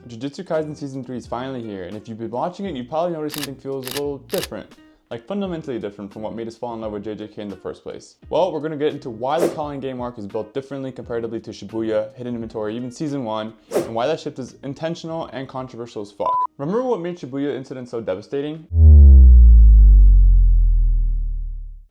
Jujutsu Kaisen Season 3 is finally here, and if you've been watching it, you've probably noticed something feels a little different. Like fundamentally different from what made us fall in love with JJK in the first place. Well, we're going to get into why the Culling Game arc is built differently comparatively to Shibuya, Hidden Inventory, even Season 1, and why that shift is intentional and controversial as fuck. Remember what made Shibuya incident so devastating?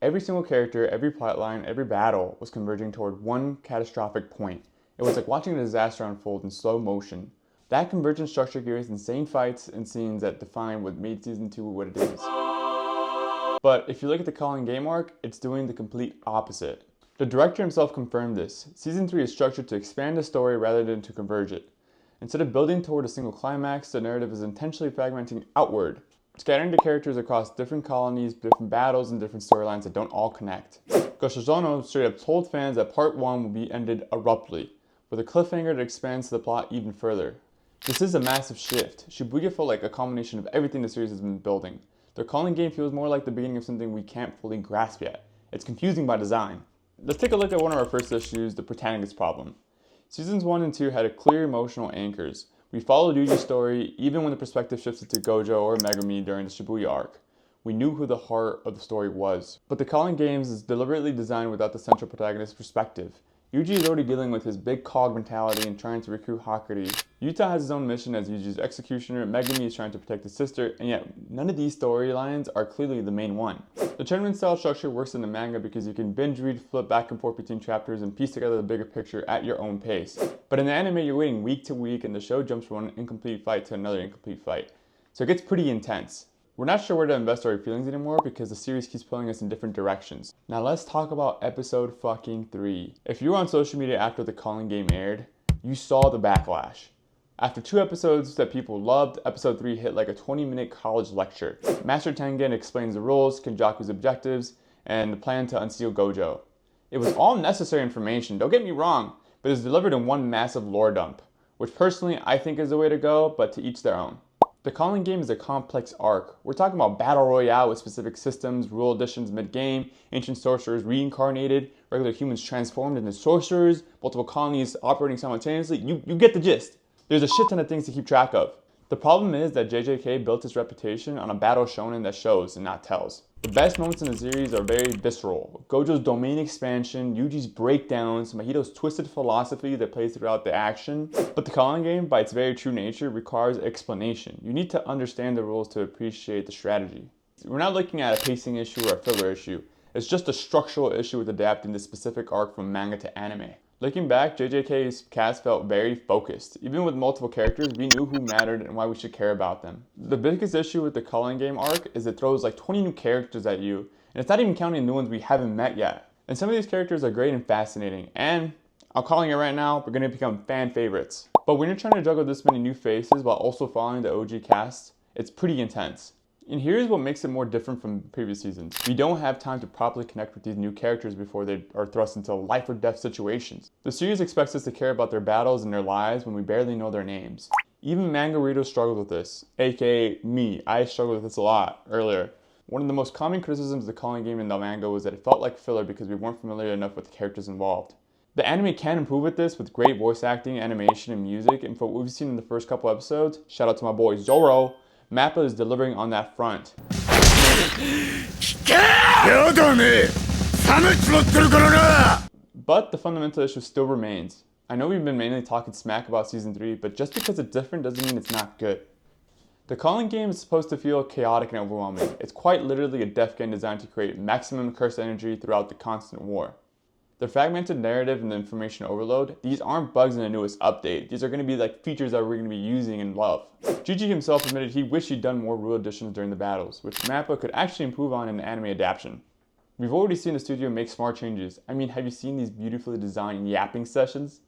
Every single character, every plotline, every battle was converging toward one catastrophic point. It was like watching a disaster unfold in slow motion. That convergent structure gave us insane fights and scenes that define what made Season 2 what it is. But if you look at the Culling Game arc, it's doing the complete opposite. The director himself confirmed this. Season 3 is structured to expand the story rather than to converge it. Instead of building toward a single climax, the narrative is intentionally fragmenting outward, scattering the characters across different colonies, different battles, and different storylines that don't all connect. Goshizono straight up told fans that Part 1 will be ended abruptly, with a cliffhanger that expands the plot even further. This is a massive shift. Shibuya felt like a combination of everything the series has been building. The Culling Game feels more like the beginning of something we can't fully grasp yet. It's confusing by design. Let's take a look at one of our first issues, the Protaganist Problem. Seasons 1 and 2 had clear emotional anchors. We followed Yuji's story even when the perspective shifted to Gojo or Megumi during the Shibuya arc. We knew who the heart of the story was. But the Culling Games is deliberately designed without the central protagonist's perspective. Yuji is already dealing with his big cog mentality and trying to recruit Hakari. Yuta has his own mission as Yuji's executioner, Megumi is trying to protect his sister, and yet none of these storylines are clearly the main one. The tournament style structure works in the manga because you can binge read, flip back and forth between chapters, and piece together the bigger picture at your own pace. But in the anime, you're waiting week to week, and the show jumps from one incomplete fight to another incomplete fight. So it gets pretty intense. We're not sure where to invest our feelings anymore because the series keeps pulling us in different directions. Now let's talk about episode fucking 3. If you were on social media after the Culling Game aired, you saw the backlash. After 2 episodes that people loved, episode 3 hit like a 20-minute college lecture. Master Tengen explains the rules, Kenjaku's objectives, and the plan to unseal Gojo. It was all necessary information, don't get me wrong, but it's delivered in one massive lore dump, which personally I think is the way to go, but to each their own. The Culling Game is a complex arc. We're talking about battle royale with specific systems, rule additions mid-game, ancient sorcerers reincarnated, regular humans transformed into sorcerers, multiple colonies operating simultaneously. You get the gist. There's a shit ton of things to keep track of. The problem is that JJK built its reputation on a battle shonen that shows and not tells. The best moments in the series are very visceral. Gojo's domain expansion, Yuji's breakdowns, Mahito's twisted philosophy that plays throughout the action. But the Culling Game, by its very true nature, requires explanation. You need to understand the rules to appreciate the strategy. We're not looking at a pacing issue or a filler issue. It's just a structural issue with adapting this specific arc from manga to anime. Looking back, JJK's cast felt very focused. Even with multiple characters, we knew who mattered and why we should care about them. The biggest issue with the Culling Game arc is it throws like 20 new characters at you, and it's not even counting new ones we haven't met yet. And some of these characters are great and fascinating, and I'm calling it right now, we're gonna become fan favorites. But when you're trying to juggle this many new faces while also following the OG cast, it's pretty intense. And here's what makes it more different from previous seasons. We don't have time to properly connect with these new characters before they are thrust into life or death situations. The series expects us to care about their battles and their lives when we barely know their names. Even manga readers struggle with this, aka me. I struggled with this a lot earlier. One of the most common criticisms of the Culling Game in the manga was that it felt like filler because we weren't familiar enough with the characters involved. The anime can improve with this with great voice acting, animation, and music, and for what we've seen in the first couple episodes, shout out to my boy Zoro, Mappa is delivering on that front. But the fundamental issue still remains. I know we've been mainly talking smack about Season 3, but just because it's different doesn't mean it's not good. The Culling Game is supposed to feel chaotic and overwhelming. It's quite literally a death game designed to create maximum curse energy throughout the constant war. The fragmented narrative and the information overload, these aren't bugs in the newest update. These are going to be like features that we're going to be using and love. Gigi himself admitted he wished he'd done more rule additions during the battles, which Mappa could actually improve on in the anime adaptation. We've already seen the studio make smart changes. I mean, have you seen these beautifully designed yapping sessions?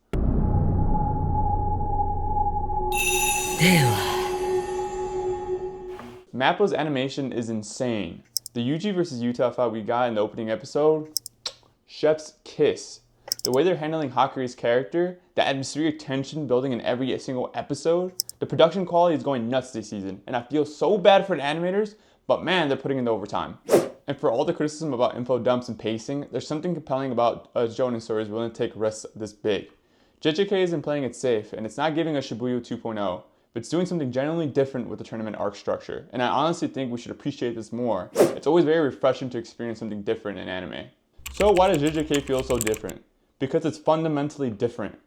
Mappa's animation is insane. The Yuji vs Yuta fight we got in the opening episode, chef's kiss. The way they're handling Hakari's character, the atmospheric tension building in every single episode, the production quality is going nuts this season, and I feel so bad for the animators, but man, they're putting in the overtime. And for all the criticism about info dumps and pacing, there's something compelling about a shonen story is willing to take risks this big. JJK isn't playing it safe, and it's not giving us Shibuya 2.0, but it's doing something genuinely different with the tournament arc structure, and I honestly think we should appreciate this more. It's always very refreshing to experience something different in anime. So why does JJK feel so different? Because it's fundamentally different.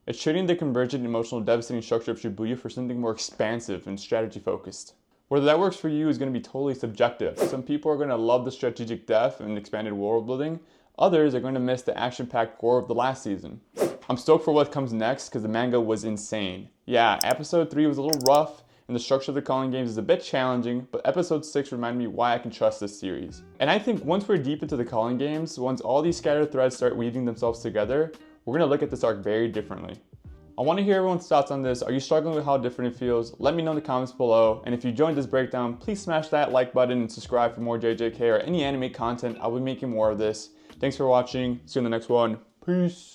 It's trading the convergent, emotional, devastating structure of Shibuya for something more expansive and strategy focused. Whether that works for you is going to be totally subjective. Some people are going to love the strategic depth and expanded world building. Others are going to miss the action-packed gore of the last season. I'm stoked for what comes next because the manga was insane. Yeah, episode 3 was a little rough and the structure of the Culling Games is a bit challenging, but episode 6 reminded me why I can trust this series. And I think once we're deep into the Culling Games, once all these scattered threads start weaving themselves together, we're going to look at this arc very differently. I want to hear everyone's thoughts on this. Are you struggling with how different it feels? Let me know in the comments below. And if you enjoyed this breakdown, please smash that like button and subscribe for more JJK or any anime content. I'll be making more of this. Thanks for watching. See you in the next one. Peace.